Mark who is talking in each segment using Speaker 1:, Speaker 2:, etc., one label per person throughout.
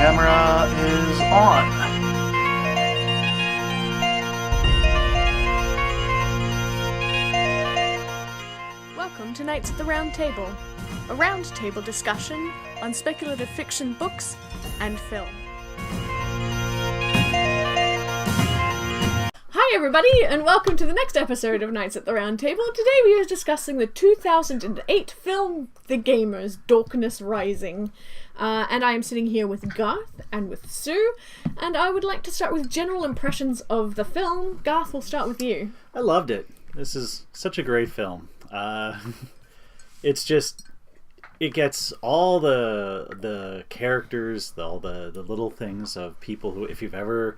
Speaker 1: camera is on.
Speaker 2: Welcome to Nights at the Round Table, a round table discussion on speculative fiction books and film. Hi everybody, and welcome to the next episode of Nights at the Round Table. Today we are discussing the 2008 film The Gamers, Dorkness Rising. And I am sitting here with Garth and with Sue, and I would like to start with general impressions of the film. Garth, we'll start with you.
Speaker 1: I loved it. This is such a great film. It's just, it gets all the characters, all the little things of people who, if you've ever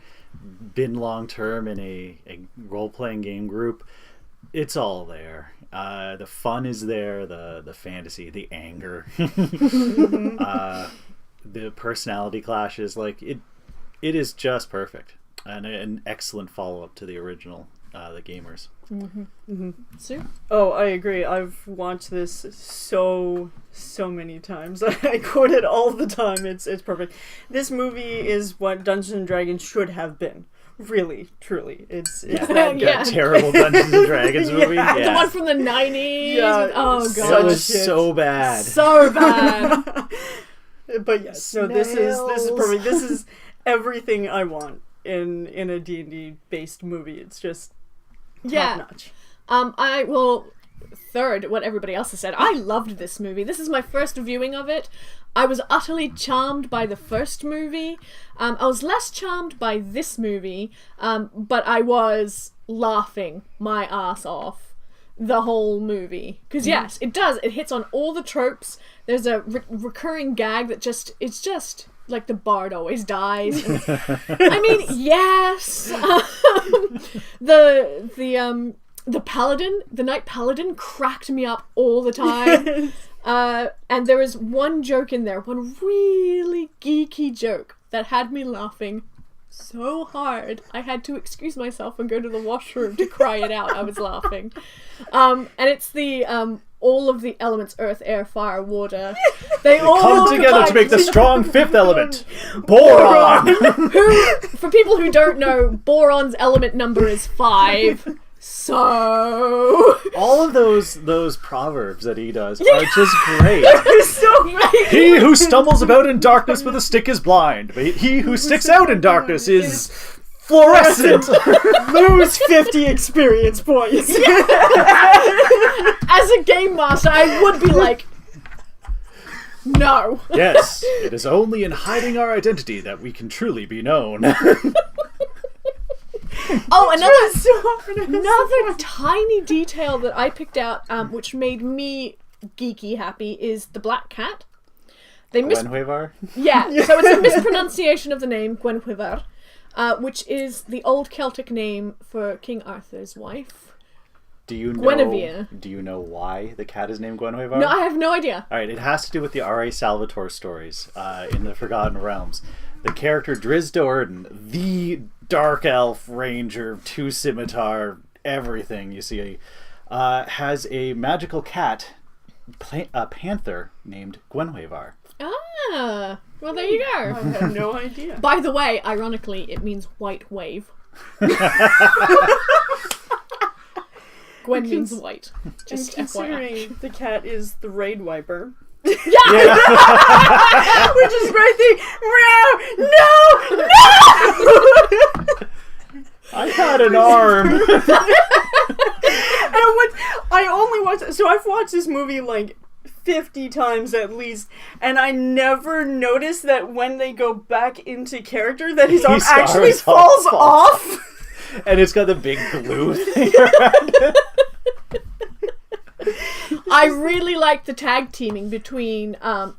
Speaker 1: been long-term in a role-playing game group, it's all there. The fun is there, the fantasy, the anger, the personality clashes. Like it is just perfect, and an excellent follow-up to the original, The Gamers.
Speaker 2: Sue?
Speaker 3: Oh, I agree. I've watched this so many times. I quote it all the time. It's perfect. This movie is what Dungeons and Dragons should have been. Really, truly. It's that
Speaker 2: Yeah.
Speaker 1: terrible Dungeons and Dragons movie.
Speaker 3: Yeah.
Speaker 2: The one from the 90s?
Speaker 3: Yeah,
Speaker 2: Oh, God.
Speaker 1: It was so bad.
Speaker 2: So bad.
Speaker 3: But yes, no, this is perfect. This is everything I want in a D&D based movie. It's just top notch.
Speaker 2: I will third what everybody else has said. I loved this movie. This is my first viewing of it. I was utterly charmed by the first movie. I was less charmed by this movie, but I was laughing my ass off the whole movie. Because yes, it does. It hits on all the tropes. There's a recurring gag that it's just like the bard always dies. And, I mean, yes. The paladin, the knight paladin, cracked me up all the time. And there was one joke in there, one really geeky joke that had me laughing so hard I had to excuse myself and go to the washroom to cry it out. I was laughing. And it's the all of the elements, earth, air, fire, water, they all
Speaker 1: come together to make the strong fifth element, boron.
Speaker 2: Who, for people who don't know, boron's element number is 5. So
Speaker 1: all of those proverbs that he does are just great.
Speaker 2: so great.
Speaker 1: He who stumbles about in darkness with a stick is blind, but he who sticks out in darkness is fluorescent.
Speaker 3: Lose 50 experience points.
Speaker 2: As a game master, I would be like, no.
Speaker 1: Yes, it is only in hiding our identity that we can truly be known.
Speaker 2: Oh, another tiny detail that I picked out, which made me geeky happy, is the black cat.
Speaker 1: Gwenhwyvar?
Speaker 2: Yeah, so it's a mispronunciation of the name Gwenhwyvar, which is the old Celtic name for King Arthur's wife.
Speaker 1: Do you know?
Speaker 2: Guinevere.
Speaker 1: Do you know why the cat is named Gwenhwyvar?
Speaker 2: No, I have no idea.
Speaker 1: All right, it has to do with the R.A. Salvatore stories in the Forgotten Realms. The character Drizzt Do'Urden, the dark elf ranger, 2 scimitar, everything you see, has a magical cat, a panther named Gwenhwyvar.
Speaker 2: Ah, well there you go.
Speaker 3: I had no idea.
Speaker 2: By the way, ironically, it means white wave. Gwen means white. Just
Speaker 3: And considering
Speaker 2: FYI.
Speaker 3: the cat is the raid wiper.
Speaker 2: Yeah!
Speaker 3: Which is right there. No!
Speaker 1: I had an arm.
Speaker 3: So I've watched this movie like 50 times at least, and I never noticed that when they go back into character that his arm actually falls off.
Speaker 1: And it's got the big glue thing around it.
Speaker 2: I really like the tag teaming between the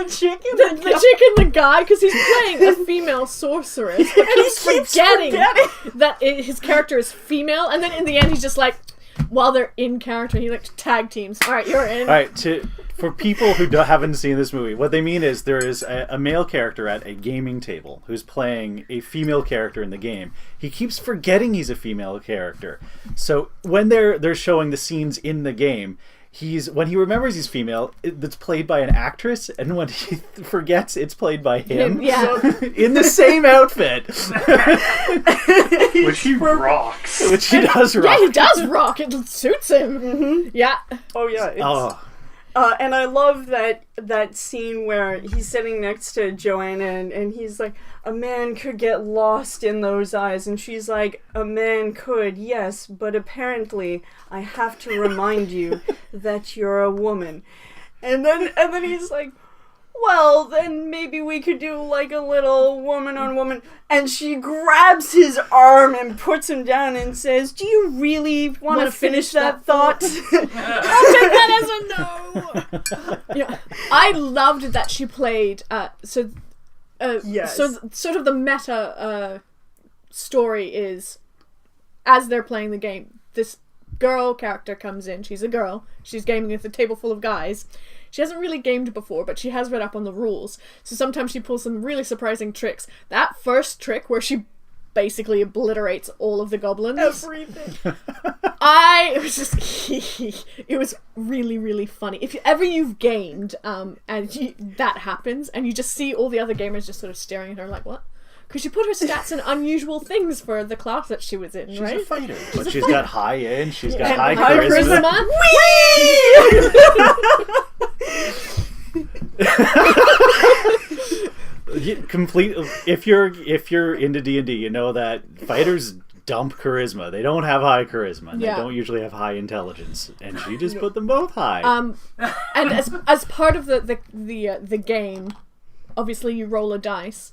Speaker 3: chicken,
Speaker 2: the chick and the guy, because he's playing a female sorceress, but keeps forgetting that his character is female, and then in the end he's just like, while they're in character, he like tag teams. All right, you're in.
Speaker 1: All right, for people who haven't seen this movie, what they mean is there is a male character at a gaming table who's playing a female character in the game. He keeps forgetting he's a female character. So when they're showing the scenes in the game, when he remembers he's female, it's played by an actress, and when he forgets, it's played by him.
Speaker 2: Yeah.
Speaker 1: In the same outfit.
Speaker 4: Which he rocks.
Speaker 1: Which he does rock.
Speaker 2: Yeah, he does rock. It suits him.
Speaker 3: Mm-hmm.
Speaker 2: Yeah.
Speaker 3: Oh yeah. It's, and I love that scene where he's sitting next to Joanna and he's like, a man could get lost in those eyes, and she's like, a man could, yes, but apparently I have to remind you that you're a woman. And then he's like, well, then maybe we could do like a little woman on woman. And she grabs his arm and puts him down and says, do you really want to finish that thought?
Speaker 2: I'll take that as a no. Yeah, I loved that she played.
Speaker 3: Yes.
Speaker 2: So sort of the meta story is, as they're playing the game, this girl character comes in. She's a girl. She's gaming with a table full of guys. She hasn't really gamed before, but she has read up on the rules. So sometimes she pulls some really surprising tricks. That first trick where she basically obliterates all of the goblins.
Speaker 3: Everything.
Speaker 2: It was really, really funny. If you've gamed, and that happens, and you just see all the other gamers just sort of staring at her like, what? Because she put her stats in unusual things for the class that she was in,
Speaker 1: She's
Speaker 2: right?
Speaker 1: a fighter. But she's got high end, she's got high
Speaker 2: High
Speaker 1: charisma. Complete. If you're into D&D, you know that fighters dump charisma. They don't have high charisma. And
Speaker 2: Yeah.
Speaker 1: They don't usually have high intelligence, and she just put them both high.
Speaker 2: And as part of the game, obviously you roll a dice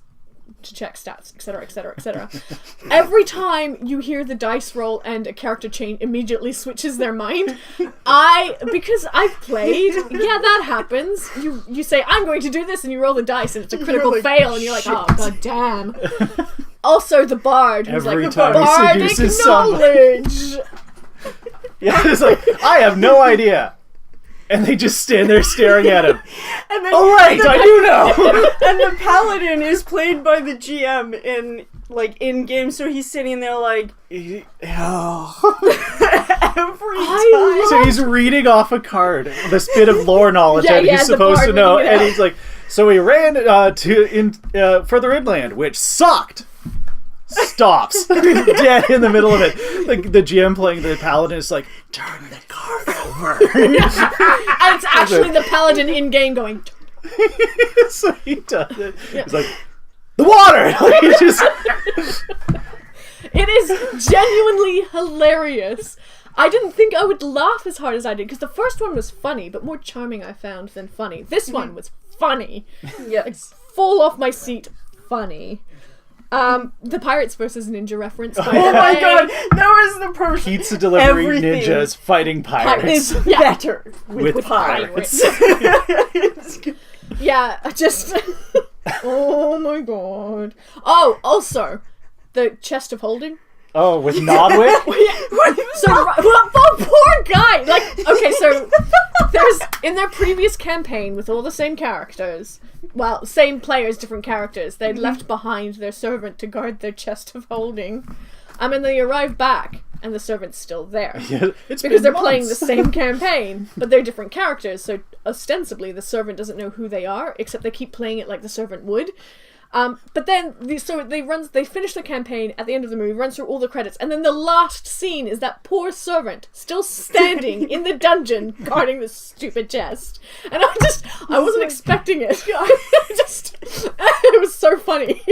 Speaker 2: to check stats, etc., etc., etc. Every time you hear the dice roll and a character change immediately switches their mind, because I've played, yeah, that happens. You say, I'm going to do this, and you roll the dice, and it's a critical
Speaker 3: like,
Speaker 2: fail, and you're like, oh, god damn. Also, the bard, who's
Speaker 1: Every
Speaker 2: like,
Speaker 1: time he
Speaker 2: bardic
Speaker 1: seduces
Speaker 2: knowledge!
Speaker 1: Yeah, it's like, I have no idea. And they just stand there staring at him.
Speaker 3: And then,
Speaker 1: Oh, right, I do know!
Speaker 3: And the paladin is played by the GM in game, so he's sitting there like every time.
Speaker 1: So he's reading off a card, this bit of lore knowledge
Speaker 2: Yeah,
Speaker 1: that
Speaker 2: yeah,
Speaker 1: he's
Speaker 2: the
Speaker 1: supposed to
Speaker 2: bard
Speaker 1: know,
Speaker 2: reading it
Speaker 1: and
Speaker 2: out.
Speaker 1: he's like, so he ran further inland, which sucked. Stops dead in the middle of it. The GM playing the paladin is like, turn the card over.
Speaker 2: And it's actually the paladin in game going.
Speaker 1: So he does it. He's like, the water. Like, he just.
Speaker 2: It is genuinely hilarious. I didn't think I would laugh as hard as I did, because the first one was funny, but more charming I found than funny. This one was funny.
Speaker 3: Yes.
Speaker 2: Fall off my seat funny. The Pirates versus Ninja reference. By
Speaker 3: Oh my god, that was the perfect.
Speaker 1: Pizza delivery
Speaker 3: Everything
Speaker 1: ninjas fighting pirates.
Speaker 3: is
Speaker 2: Yeah.
Speaker 3: better
Speaker 1: With
Speaker 3: pirates.
Speaker 2: Yeah, I just. Oh my god. Oh, also, the chest of holding.
Speaker 1: Oh, with Nodwick?
Speaker 2: So, poor guy. Like, okay, so there's in their previous campaign with all the same characters, well, same players, different characters. They'd left behind their servant to guard their chest of holding. And they arrive back, and the servant's still there.
Speaker 1: Yeah, it's
Speaker 2: Because
Speaker 1: been
Speaker 2: they're playing the
Speaker 1: months.
Speaker 2: same campaign, but they're different characters, so ostensibly the servant doesn't know who they are, except they keep playing it like the servant would. But then, they finish the campaign at the end of the movie, runs through all the credits, and then the last scene is that poor servant still standing in the dungeon guarding this stupid chest. And I wasn't expecting it. It was so funny.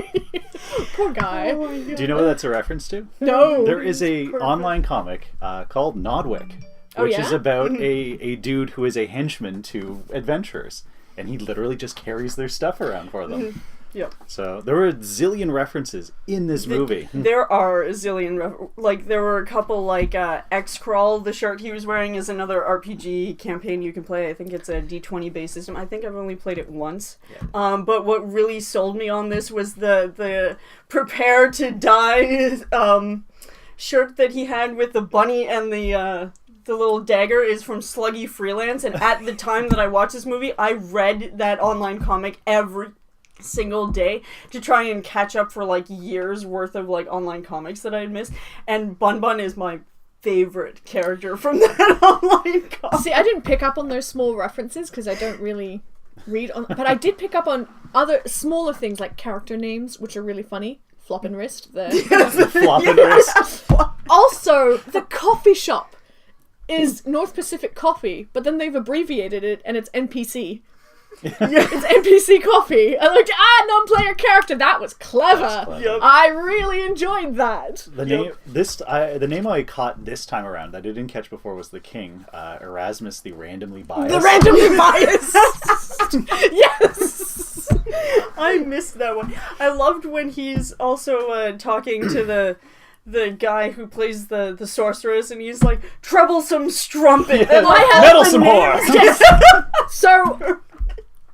Speaker 2: Poor guy.
Speaker 3: Oh my God.
Speaker 1: Do you know what that's a reference to?
Speaker 2: No.
Speaker 1: There is a online comic called Nodwick, which is about a dude who is a henchman to adventurers, and he literally just carries their stuff around for them.
Speaker 3: Yep.
Speaker 1: So there were a zillion references in this movie.
Speaker 3: There are a zillion, there were a couple, X-Crawl, the shirt he was wearing is another RPG campaign you can play. I think it's a D20 based system. I think I've only played it once. Yeah. But what really sold me on this was the Prepare to Die shirt that he had with the bunny and the little dagger is from Sluggy Freelance, and at the time that I watched this movie, I read that online comic every single day to try and catch up for years worth of online comics that I had missed, and Bun Bun is my favorite character from that online comic.
Speaker 2: See, I didn't pick up on those small references because I don't really read on, but I did pick up on other smaller things like character names, which are really funny. Flop and wrist.
Speaker 1: The flop and wrist.
Speaker 2: Also, the coffee shop is North Pacific Coffee, but then they've abbreviated it and it's NPC. It's NPC Coffee. I'm like, non-player character. That was clever.
Speaker 3: Yep.
Speaker 2: I really enjoyed that.
Speaker 1: The name I caught this time around that I didn't catch before was the king, Erasmus, the randomly biased.
Speaker 2: The randomly biased. Yes.
Speaker 3: I missed that one. I loved when he's also talking to the guy who plays the sorceress, and he's like, troublesome strumpet.
Speaker 1: Yeah. Meddlesome whore.
Speaker 2: Yes. So,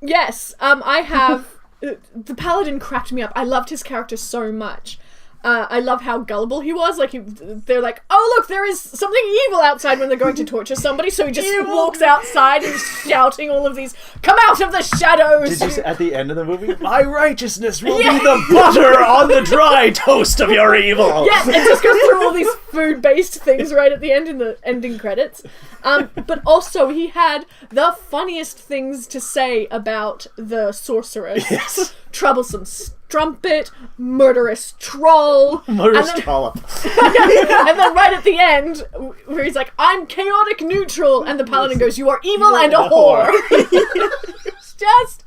Speaker 2: yes, I have... The paladin cracked me up. I loved his character so much. I love how gullible he was. Like, they're like, oh, look, there is something evil outside when they're going to torture somebody, so he just walks outside and is shouting all of these, come out of the shadows!
Speaker 1: Did you, at the end of the movie, my righteousness will be the butter on the dry toast of your evil!
Speaker 2: Yeah, it just goes through all these food-based things right at the end in the ending credits. But also, he had the funniest things to say about the sorceress.
Speaker 1: Yes.
Speaker 2: Troublesome strumpet, murderous troll.
Speaker 1: Murderous trollop.
Speaker 2: And then right at the end, where he's like, I'm chaotic neutral, and the paladin goes, you are evil and a whore. It's just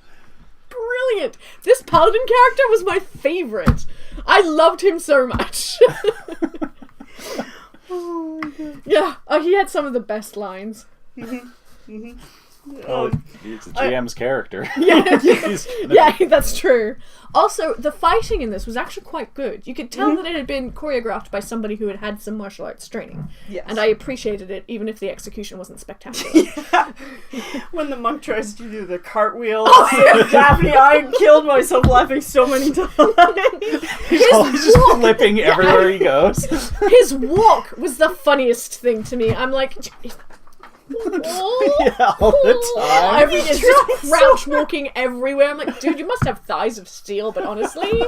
Speaker 2: brilliant. This paladin character was my favorite. I loved him so much.
Speaker 3: Oh my god.
Speaker 2: Yeah, he had some of the best lines.
Speaker 1: It's GM's character.
Speaker 2: Yeah, yeah, that's true. Also, the fighting in this was actually quite good. You could tell that it had been choreographed by somebody who had had some martial arts training.
Speaker 3: Yes.
Speaker 2: And I appreciated it, even if the execution wasn't spectacular.
Speaker 3: Yeah. When the monk tries to do the cartwheel, Daphne, I killed myself laughing so many times.
Speaker 1: He's always just flipping everywhere he goes.
Speaker 2: His walk was the funniest thing to me. I'm like...
Speaker 1: Yeah, all the time.
Speaker 2: Everything's just crouch walking everywhere. I'm like, dude, you must have thighs of steel, but honestly...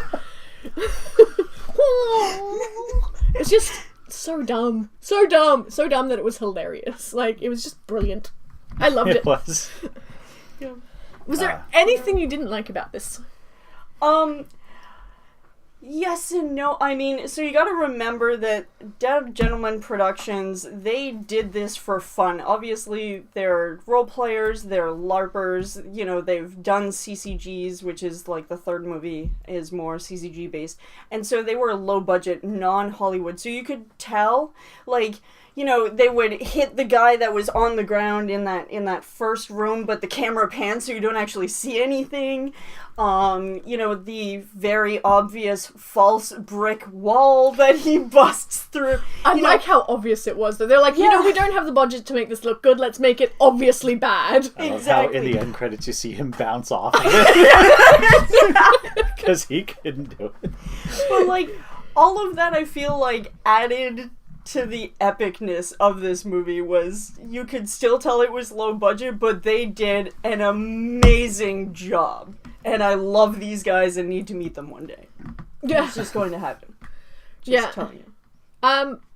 Speaker 2: It's just so dumb. So dumb. So dumb that it was hilarious. Like, it was just brilliant. I loved it.
Speaker 1: It was.
Speaker 3: Yeah.
Speaker 2: Was there anything you didn't like about this?
Speaker 3: Yes and no. I mean, so you gotta remember that Dead Gentleman Productions, they did this for fun. Obviously, they're role players, they're LARPers, you know, they've done CCGs, which is like the third movie is more CCG based. And so they were low budget, non-Hollywood. So you could tell, like, you know, they would hit the guy that was on the ground in that first room, but the camera pans so you don't actually see anything. You know, the very obvious false brick wall that he busts through.
Speaker 2: I like how obvious it was, though. They're like, you know, we don't have the budget to make this look good, let's make it obviously bad.
Speaker 1: I love
Speaker 3: Exactly.
Speaker 1: how in the end credits you see him bounce off of it. Because he couldn't do it.
Speaker 3: But, like, all of that I feel like added to the epicness of this movie. Was you could still tell it was low budget, but they did an amazing job. And I love these guys and need to meet them one day.
Speaker 2: Yeah.
Speaker 3: It's just going to happen. Just telling you.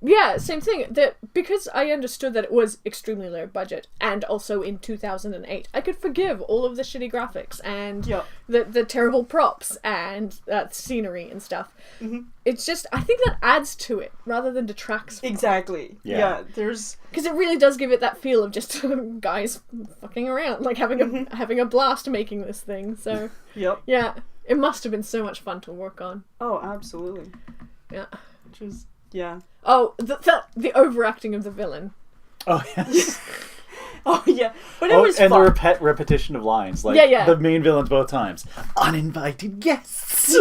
Speaker 2: Yeah, same thing. That because I understood that it was extremely low budget, and also in 2008, I could forgive all of the shitty graphics and the terrible props and scenery and stuff. Mm-hmm. It's just, I think that adds to it rather than detracts from
Speaker 3: Exactly.
Speaker 1: Yeah.
Speaker 3: Yeah, there's...
Speaker 2: Because it really does give it that feel of just guys fucking around, like having a blast making this thing. So
Speaker 3: Yep.
Speaker 2: yeah, it must have been so much fun to work on.
Speaker 3: Oh, absolutely.
Speaker 2: Yeah.
Speaker 3: Which is... Yeah.
Speaker 2: Oh, the overacting of the villain.
Speaker 1: Oh, yes.
Speaker 3: Oh, yeah. But it was
Speaker 1: and
Speaker 3: fun.
Speaker 1: the repetition of lines. Like, the main villains both times. Uninvited guests!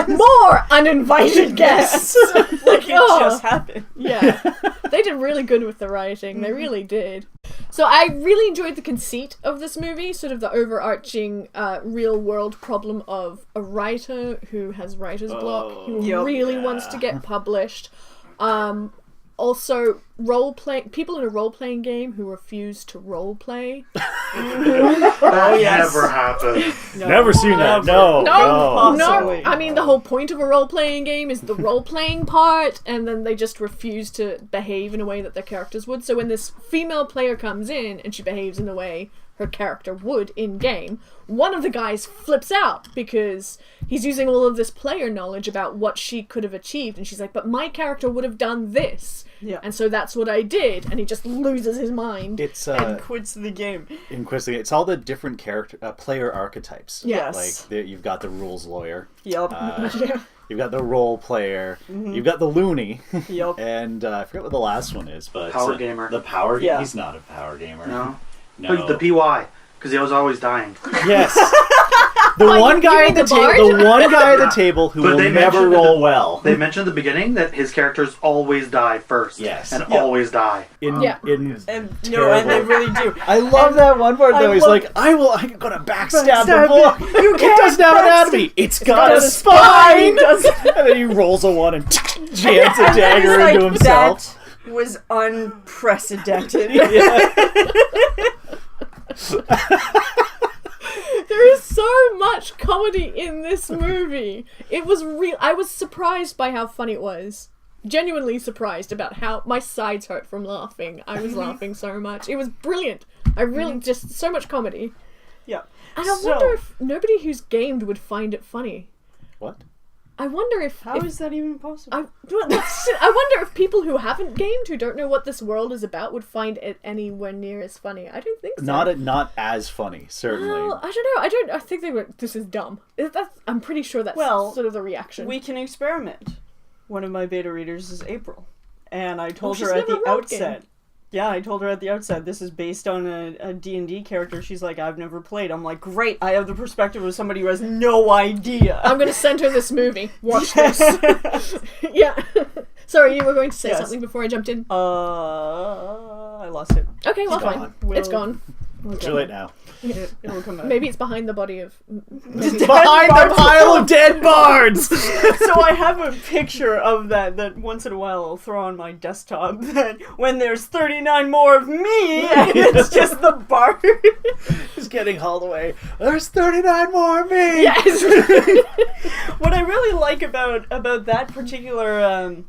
Speaker 2: More uninvited guests!
Speaker 3: Like, it just happened.
Speaker 2: Yeah. They did really good with the writing. They really did. So I really enjoyed the conceit of this movie, sort of the overarching real-world problem of a writer who has writer's block, who really wants to get published. Also, people in a role-playing game who refuse to role-play.
Speaker 4: That never happened.
Speaker 1: Never seen that. No.
Speaker 3: Possibly.
Speaker 2: I mean, the whole point of a role-playing game is the role-playing part, and then they just refuse to behave in a way that their characters would. So when this female player comes in and she behaves in the way her character would in-game, one of the guys flips out because he's using all of this player knowledge about what she could have achieved, and she's like, but my character would have done this.
Speaker 3: Yeah.
Speaker 2: And so that's what I did, and he just loses his mind.
Speaker 1: It's
Speaker 3: and quits the game.
Speaker 1: It's all the different player archetypes.
Speaker 2: Yes.
Speaker 1: Like you've got the rules lawyer.
Speaker 3: Yep.
Speaker 2: Yeah.
Speaker 1: You've got the role player. You've got the loony.
Speaker 3: Yep.
Speaker 1: And I forget what the last one is, but
Speaker 4: Power gamer.
Speaker 1: The power.
Speaker 3: Yeah.
Speaker 1: He's not a power gamer.
Speaker 4: No.
Speaker 1: No.
Speaker 4: The PY, because he was always dying.
Speaker 1: Yes. The one guy at the table. The one guy at the table who
Speaker 4: But
Speaker 1: will
Speaker 4: they
Speaker 1: never
Speaker 4: mentioned
Speaker 1: roll well.
Speaker 4: They mentioned at the beginning that his characters always die first.
Speaker 1: Yes.
Speaker 4: And always die.
Speaker 1: In
Speaker 3: And
Speaker 1: terrible.
Speaker 3: and they really do.
Speaker 1: I love that one part though. He's
Speaker 3: love-
Speaker 1: like, I'm gonna backstab the
Speaker 3: Backstab
Speaker 1: book.
Speaker 3: it. You
Speaker 1: It
Speaker 3: can't
Speaker 1: doesn't have an anatomy. It's got a spine. And then he rolls a one and jams a
Speaker 3: And then
Speaker 1: dagger
Speaker 3: he's
Speaker 1: into
Speaker 3: like,
Speaker 1: himself.
Speaker 3: That was unprecedented.
Speaker 2: There is so much comedy in this movie. It was real. I was surprised by how funny it was. Genuinely surprised about how my sides hurt from laughing. I was laughing so much. It was brilliant. I really just so much comedy.
Speaker 3: Yeah.
Speaker 2: And I wonder if nobody who's gamed would find it funny.
Speaker 1: What?
Speaker 2: I wonder if
Speaker 3: How is that even possible?
Speaker 2: I wonder if people who haven't gamed, who don't know what this world is about, would find it anywhere near as funny. I don't think so.
Speaker 1: Not as funny, certainly.
Speaker 2: Well, I don't know. I think they were. This is dumb. I'm pretty sure that's sort of the reaction.
Speaker 3: We can experiment. One of my beta readers is April, and I told
Speaker 2: she's
Speaker 3: her at
Speaker 2: never
Speaker 3: the
Speaker 2: rolled
Speaker 3: outset. Yeah, I told her at the outset, this is based on a D&D character. She's like, I've never played. I'm like, great, I have the perspective of somebody who has no idea.
Speaker 2: I'm going to send her this movie. Watch this. Yeah. Sorry, you were going to say something before I jumped in?
Speaker 3: I lost it.
Speaker 2: Okay, well, fine.
Speaker 1: gone.
Speaker 2: It's gone.
Speaker 1: Too late now.
Speaker 3: It'll come out.
Speaker 2: Maybe it's behind the body of...
Speaker 1: Behind the pile of dead bards!
Speaker 3: So I have a picture of that once in a while I'll throw on my desktop that when there's 39 more of me and it's just the bard.
Speaker 1: He's getting hauled away. There's 39 more of me!
Speaker 2: Yes!
Speaker 3: What I really like about that particular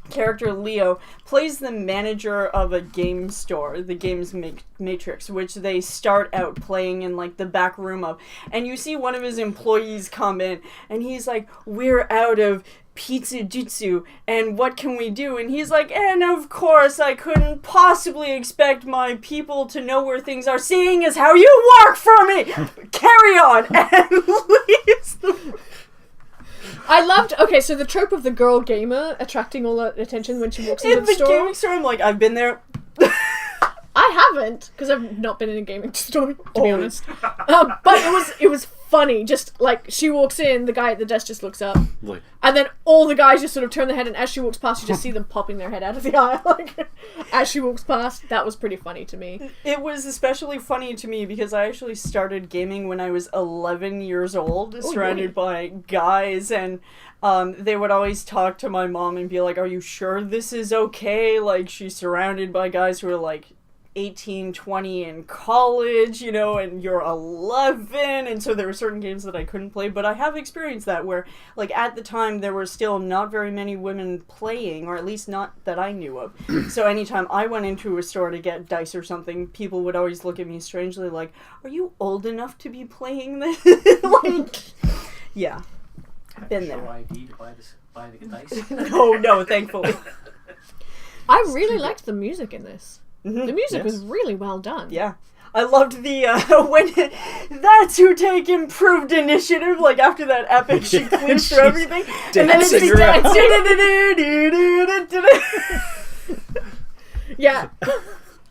Speaker 3: character, Leo, plays the manager of a game store, the Games Matrix, which they start out playing in like the back room of, and you see one of his employees come in and he's like, we're out of pizza jutsu and what can we do? And he's like, and of course I couldn't possibly expect my people to know where things are, seeing as how you work for me. Carry on. And leaves the...
Speaker 2: I loved... Okay, so the trope of the girl gamer attracting all the attention when she walks into
Speaker 3: in
Speaker 2: the
Speaker 3: the
Speaker 2: store.
Speaker 3: gaming store, I'm like, I've been there.
Speaker 2: I haven't, because I've not been in a gaming store, to be honest. But it was funny. Just like she walks in, the guy at the desk just looks up, and then all the guys just sort of turn their head, and as she walks past, you just see them popping their head out of the aisle. Like, as she walks past, that was pretty funny to me.
Speaker 3: It was especially funny to me because I actually started gaming when I was 11 years old, surrounded by guys, and they would always talk to my mom and be like, are you sure this is okay? Like, she's surrounded by guys who are like 18, 20 in college, you know, and you're 11, and so there were certain games that I couldn't play, but I have experienced that where, like, at the time there were still not very many women playing, or at least not that I knew of. So anytime I went into a store to get dice or something, people would always look at me strangely like, are you old enough to be playing this? Like, yeah. Been there.
Speaker 5: Show ID to buy the dice.
Speaker 3: No, thankfully.
Speaker 2: I really liked the music in this.
Speaker 3: Mm-hmm.
Speaker 2: The music was really well done.
Speaker 3: Yeah. I loved the, that's who take improved initiative, like after that epic, she cleans through everything, and then it's
Speaker 2: Yeah.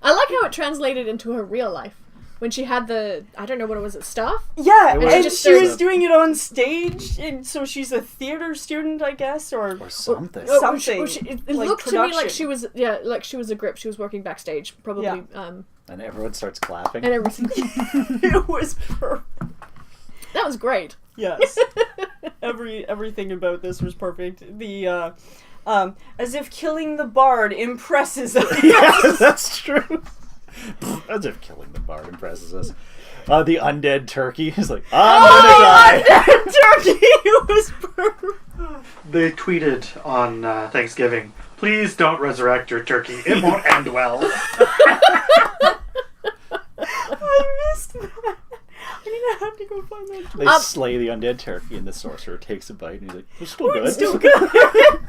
Speaker 2: I like how it translated into her real life. When she had the, I don't know what it was, staff?
Speaker 3: Yeah,
Speaker 1: It was
Speaker 3: and
Speaker 2: just
Speaker 3: she was
Speaker 2: a-
Speaker 3: doing it on stage, and so she's a theater student, I guess, or
Speaker 1: something.
Speaker 3: something.
Speaker 2: It
Speaker 3: like
Speaker 2: looked to me like
Speaker 3: production.
Speaker 2: she was, like she was a grip. She was working backstage, probably.
Speaker 3: Yeah.
Speaker 1: And everyone starts clapping.
Speaker 2: And everything.
Speaker 3: It was perfect.
Speaker 2: That was great.
Speaker 3: Yes. Everything about this was perfect. The As if killing the bard impresses us.
Speaker 1: Yes, that's true. As if killing the bard impresses us. The undead turkey is like, I'm gonna die.
Speaker 3: Turkey was perfect.
Speaker 4: They tweeted on Thanksgiving, please don't resurrect your turkey. It won't end well.
Speaker 3: I missed that. I have to go find that.
Speaker 1: They slay the undead turkey, and the sorcerer takes a bite, and he's like, it's still good.
Speaker 3: It's still good.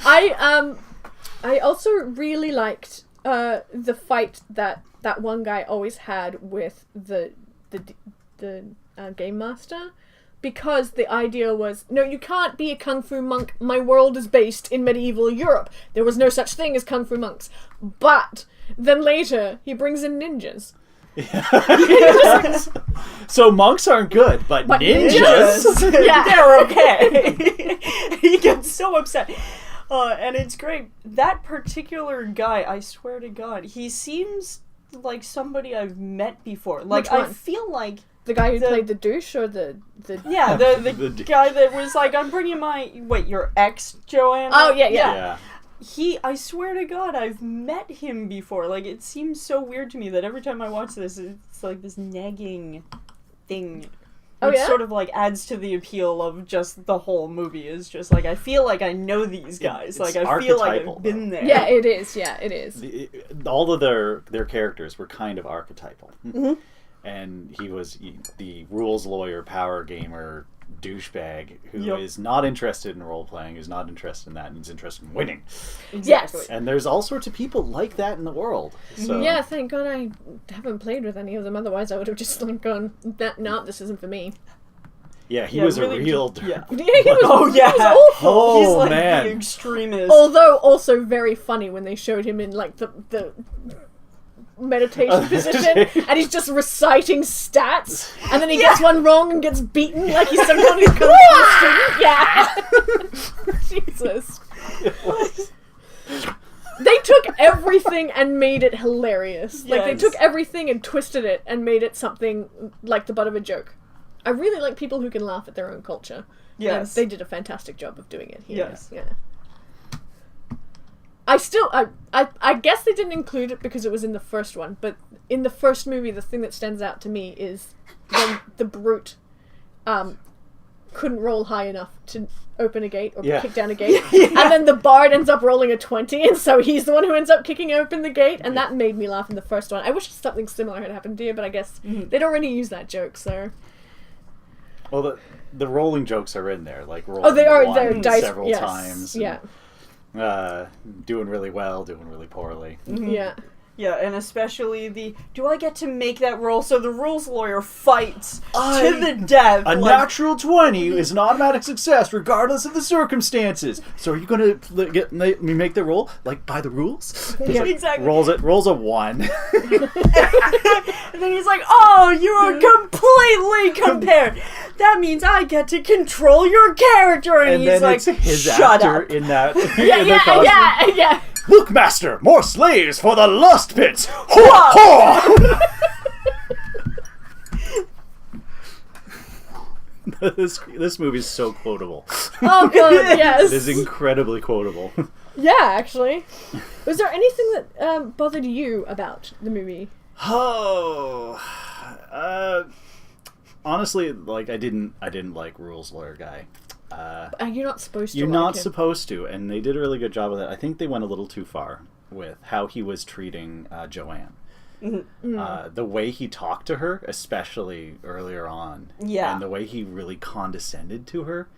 Speaker 2: I also really liked the fight that one guy always had with the game master, because the idea was, no, you can't be a kung fu monk. My world is based in medieval Europe. There was no such thing as kung fu monks. But then later he brings in ninjas.
Speaker 1: So monks aren't good, but ninjas?
Speaker 2: Yeah.
Speaker 3: They're okay. He gets so upset. And it's great. That particular guy, I swear to God, he seems like somebody I've met before. Like,
Speaker 2: Which one?
Speaker 3: I feel like...
Speaker 2: The guy who played the douche, or the
Speaker 3: Yeah, the guy that was like, I'm bringing my... Wait, your ex, Joanna?
Speaker 2: Oh, yeah.
Speaker 3: I swear to God, I've met him before. Like, it seems so weird to me that every time I watch this, it's like this nagging thing.
Speaker 2: Oh,
Speaker 3: Which
Speaker 2: yeah?
Speaker 3: sort of, like, adds to the appeal of just the whole movie. Is just, like, I feel like I know these guys.
Speaker 1: It's
Speaker 3: Like, I feel like
Speaker 1: archetypal,
Speaker 3: I've been there.
Speaker 2: Yeah, it is. Yeah, it is.
Speaker 1: All of their characters were kind of archetypal.
Speaker 3: Mm-hmm.
Speaker 1: And he was the rules lawyer, power gamer, douchebag who is
Speaker 3: Yep.
Speaker 1: not interested in role-playing, who's not interested in that, and is interested in winning.
Speaker 3: Exactly.
Speaker 2: Yes.
Speaker 1: And there's all sorts of people like that in the world. So
Speaker 2: Yeah, thank God I haven't played with any of them. Otherwise, I would have just like gone, no, this isn't for me.
Speaker 1: yeah, he
Speaker 3: Yeah,
Speaker 1: was
Speaker 3: really
Speaker 1: a real
Speaker 3: Yeah.
Speaker 2: Yeah, he was,
Speaker 3: Oh,
Speaker 2: he
Speaker 3: yeah.
Speaker 2: was awful.
Speaker 1: Oh,
Speaker 3: He's like
Speaker 1: man.
Speaker 3: the extremist.
Speaker 2: Although also very funny when they showed him in like the meditation position, and he's just reciting stats, and then he gets one wrong and gets beaten like he's some kind of kung fu student. Yeah. Jesus. They took everything and made it hilarious. Like, they
Speaker 3: Yes.
Speaker 2: took everything and twisted it and made it something like the butt of a joke. I really like people who can laugh at their own culture.
Speaker 3: Yes.
Speaker 2: And they did a fantastic job of doing it here.
Speaker 3: Yes.
Speaker 2: Yeah. I guess they didn't include it because it was in the first one, but in the first movie, the thing that stands out to me is when the brute couldn't roll high enough to open a gate or kick down a gate, and then the bard ends up rolling a 20, and so he's the one who ends up kicking open the gate, and that made me laugh in the first one. I wish something similar had happened here, but I guess they'd already used that joke, so...
Speaker 1: Well, the rolling jokes are in there, like rolling
Speaker 2: they are.
Speaker 1: one
Speaker 2: They're dice
Speaker 1: several
Speaker 2: yes,
Speaker 1: times.
Speaker 2: Yeah.
Speaker 1: Doing really well, doing really poorly.
Speaker 2: Yeah.
Speaker 3: Yeah, and especially do I get to make that roll? So the rules lawyer fights to the death.
Speaker 1: A natural 20 is an automatic success regardless of the circumstances. So are you going to make me make the roll like by the rules?
Speaker 3: Yeah, exactly.
Speaker 1: Rolls a 1.
Speaker 3: And then he's like, "Oh, you are completely compared. That means I get to control your character." And he's
Speaker 1: then
Speaker 3: like,
Speaker 1: it's his
Speaker 3: "Shut
Speaker 1: actor
Speaker 3: up."
Speaker 1: in that.
Speaker 2: Yeah,
Speaker 1: in the costume.
Speaker 2: yeah.
Speaker 1: Look, master, more slaves for the lust pits. Haw, haw! This movie is so quotable.
Speaker 2: Oh god, yes.
Speaker 1: It is incredibly quotable.
Speaker 2: Yeah, actually. Was there anything that bothered you about the movie?
Speaker 1: Oh, honestly, like I didn't like Rules Lawyer Guy.
Speaker 2: You're not supposed to.
Speaker 1: You're
Speaker 2: like
Speaker 1: not
Speaker 2: him.
Speaker 1: supposed to, and they did a really good job of that. I think they went a little too far with how he was treating Joanne. The way he talked to her, especially earlier on, and the way he really condescended to her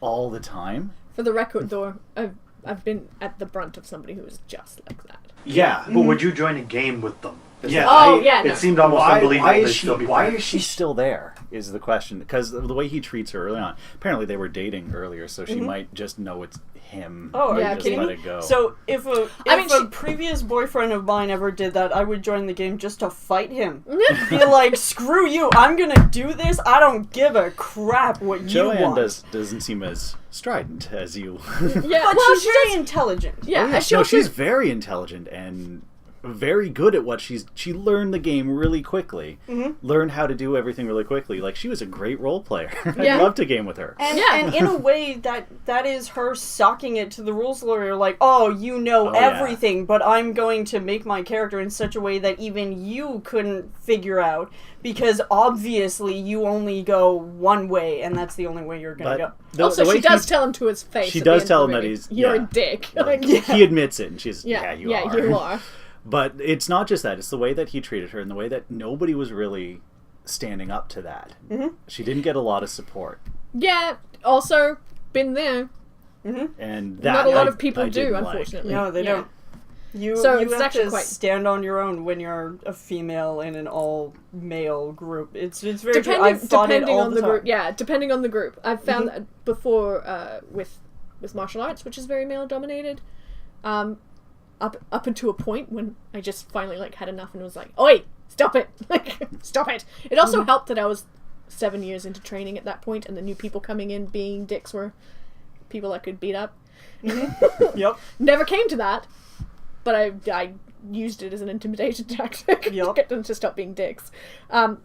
Speaker 1: all the time.
Speaker 2: For the record, though, I've been at the brunt of somebody who was just like that.
Speaker 4: Yeah, but would you join a game with them?
Speaker 1: Yeah.
Speaker 2: Oh, yeah.
Speaker 4: It
Speaker 2: No.
Speaker 4: seemed almost unbelievable
Speaker 1: why
Speaker 4: they'd
Speaker 1: is
Speaker 4: still be
Speaker 1: why
Speaker 4: friends.
Speaker 1: is she still there is the question, because the way he treats her early on. Apparently they were dating earlier, so she might just know it's him.
Speaker 3: Oh,
Speaker 1: and
Speaker 3: are
Speaker 2: Yeah,
Speaker 3: you
Speaker 1: just
Speaker 3: kidding
Speaker 1: let
Speaker 3: me?
Speaker 1: it go.
Speaker 3: So if a
Speaker 2: she-
Speaker 3: previous boyfriend of mine ever did that, I would join the game just to fight him. Be like, "Screw you! I'm gonna do this. I don't give a crap what you
Speaker 1: Joanne
Speaker 3: want."
Speaker 1: doesn't seem as strident as you.
Speaker 2: Yeah,
Speaker 3: But
Speaker 2: well,
Speaker 3: she's
Speaker 2: she
Speaker 3: very
Speaker 2: does.
Speaker 3: intelligent.
Speaker 2: Yeah,
Speaker 1: Oh,
Speaker 2: and she
Speaker 1: no,
Speaker 2: also,
Speaker 1: she's very intelligent and very good at what she learned the game really quickly. Learned how to do everything really quickly. Like, she was a great role player.
Speaker 2: Yeah.
Speaker 1: I'd love to game with her.
Speaker 3: And,
Speaker 2: Yeah.
Speaker 3: and in a way, that is her socking it to the rules lawyer, like, oh, you know everything, but I'm going to make my character in such a way that even you couldn't figure out, because obviously you only go one way, and that's the only way you're going to go.
Speaker 2: Also, she does tell him to his face.
Speaker 1: She
Speaker 2: at the
Speaker 1: does
Speaker 2: end
Speaker 1: tell
Speaker 2: of the
Speaker 1: him that
Speaker 2: movie,
Speaker 1: he's...
Speaker 2: You're
Speaker 1: yeah.
Speaker 2: a dick.
Speaker 1: Like,
Speaker 2: Like,
Speaker 1: he admits it, and she's...
Speaker 2: yeah,
Speaker 1: you are.
Speaker 2: you are.
Speaker 1: But it's not just that. It's the way that he treated her and the way that nobody was really standing up to that. She didn't get a lot of support.
Speaker 2: Yeah, also, been there.
Speaker 1: And that
Speaker 2: Not a lot of people
Speaker 1: I
Speaker 2: do,
Speaker 1: didn't like.
Speaker 2: unfortunately.
Speaker 3: No, they
Speaker 2: Yeah.
Speaker 3: don't. You
Speaker 2: So
Speaker 3: you
Speaker 2: it's
Speaker 3: have
Speaker 2: actually
Speaker 3: to
Speaker 2: quite-
Speaker 3: stand on your own when you're a female in an all-male group. It's very true. I've thought it
Speaker 2: Depending
Speaker 3: all
Speaker 2: on
Speaker 3: the
Speaker 2: the
Speaker 3: time.
Speaker 2: group. Yeah, depending on the group. I've found that before with martial arts, which is very male-dominated, up until a point when I just finally like had enough and was like, "Oi, stop it! Like, stop it!" It also helped that I was 7 years into training at that point, and the new people coming in being dicks were people I could beat up.
Speaker 3: Yep.
Speaker 2: Never came to that, but I used it as an intimidation tactic to
Speaker 3: Yep.
Speaker 2: get them to stop being dicks.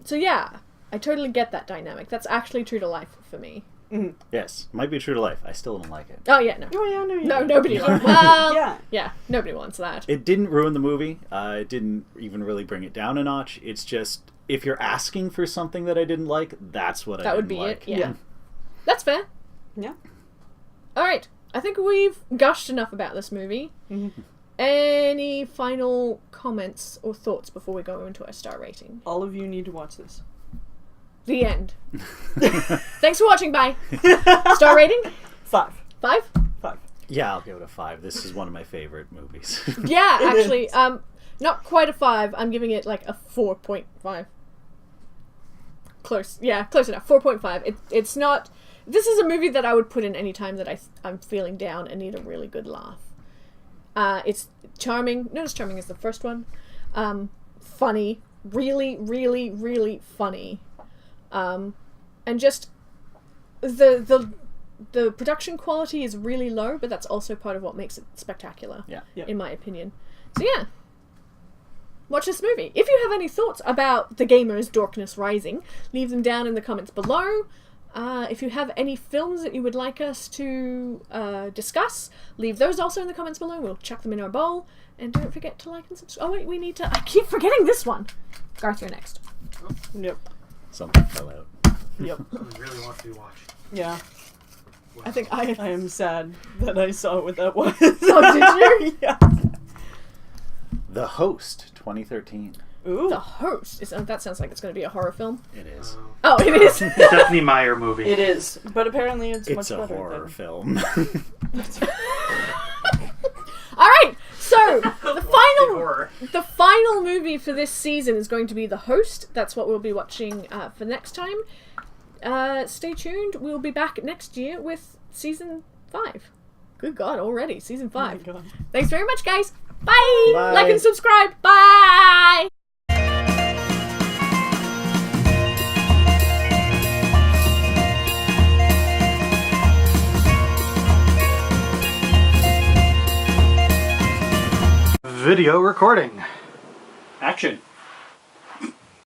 Speaker 2: So yeah, I totally get that dynamic. That's actually true to life for me.
Speaker 1: Yes, might be true to life. I still don't like it.
Speaker 2: Oh yeah, no.
Speaker 3: Oh yeah, no,
Speaker 2: No, nobody wants. Well,
Speaker 3: Yeah.
Speaker 2: nobody wants that.
Speaker 1: It didn't ruin the movie. It didn't even really bring it down a notch. It's just, if you're asking for something that I didn't like, that's what I
Speaker 2: That
Speaker 1: didn't
Speaker 2: would be
Speaker 1: like.
Speaker 2: it. Yeah. That's fair.
Speaker 3: Yeah.
Speaker 2: All right, I think we've gushed enough about this movie. Any final comments or thoughts before we go into our star rating?
Speaker 3: All of you need to watch this.
Speaker 2: The end. Thanks for watching. Bye. Star rating?
Speaker 3: 5.
Speaker 2: 5?
Speaker 1: Yeah, I'll give it a 5. This is one of my favorite movies.
Speaker 2: Yeah,
Speaker 3: It
Speaker 2: actually,
Speaker 3: is.
Speaker 2: not quite a 5. I'm giving it like a 4.5. Close. Yeah, close enough. 4.5. It's not... This is a movie that I would put in any time that I'm feeling down and need a really good laugh. It's charming. Not as charming as the first one. Funny. Really, really, really funny. And just... The production quality is really low, but that's also part of what makes it spectacular.
Speaker 1: Yeah.
Speaker 2: In my opinion. So yeah. Watch this movie. If you have any thoughts about The Gamer's Dorkness Rising, leave them down in the comments below. If you have any films that you would like us to discuss, leave those also in the comments below. We'll chuck them in our bowl. And don't forget to like and subscribe. Oh wait, we need to... I keep forgetting this one. Garth, you're next.
Speaker 3: Yep.
Speaker 1: Something fell out.
Speaker 3: Yep.
Speaker 5: Someone really wants to be watched.
Speaker 3: Yeah.
Speaker 5: Wow.
Speaker 2: I think I...
Speaker 3: I am sad that I saw what that was.
Speaker 2: Oh, did you?
Speaker 3: Yeah.
Speaker 1: The Host, 2013.
Speaker 3: Ooh.
Speaker 2: The Host. That sounds like it's going to be a horror film.
Speaker 1: It is.
Speaker 2: Oh, it is?
Speaker 4: Stephanie Meyer movie.
Speaker 3: It is, but apparently it's much
Speaker 1: It's a
Speaker 3: better.
Speaker 1: horror
Speaker 3: than-
Speaker 1: film.
Speaker 2: Alright, so the final...
Speaker 5: Horror.
Speaker 2: The final movie for this season is going to be The Host. That's what we'll be watching for next time. Stay tuned. We'll be back next year with season 5. Good God, already season 5.
Speaker 3: Oh my God.
Speaker 2: Thanks very much, guys. Bye.
Speaker 1: Bye.
Speaker 2: Like and subscribe. Bye.
Speaker 4: Video recording.
Speaker 5: Action.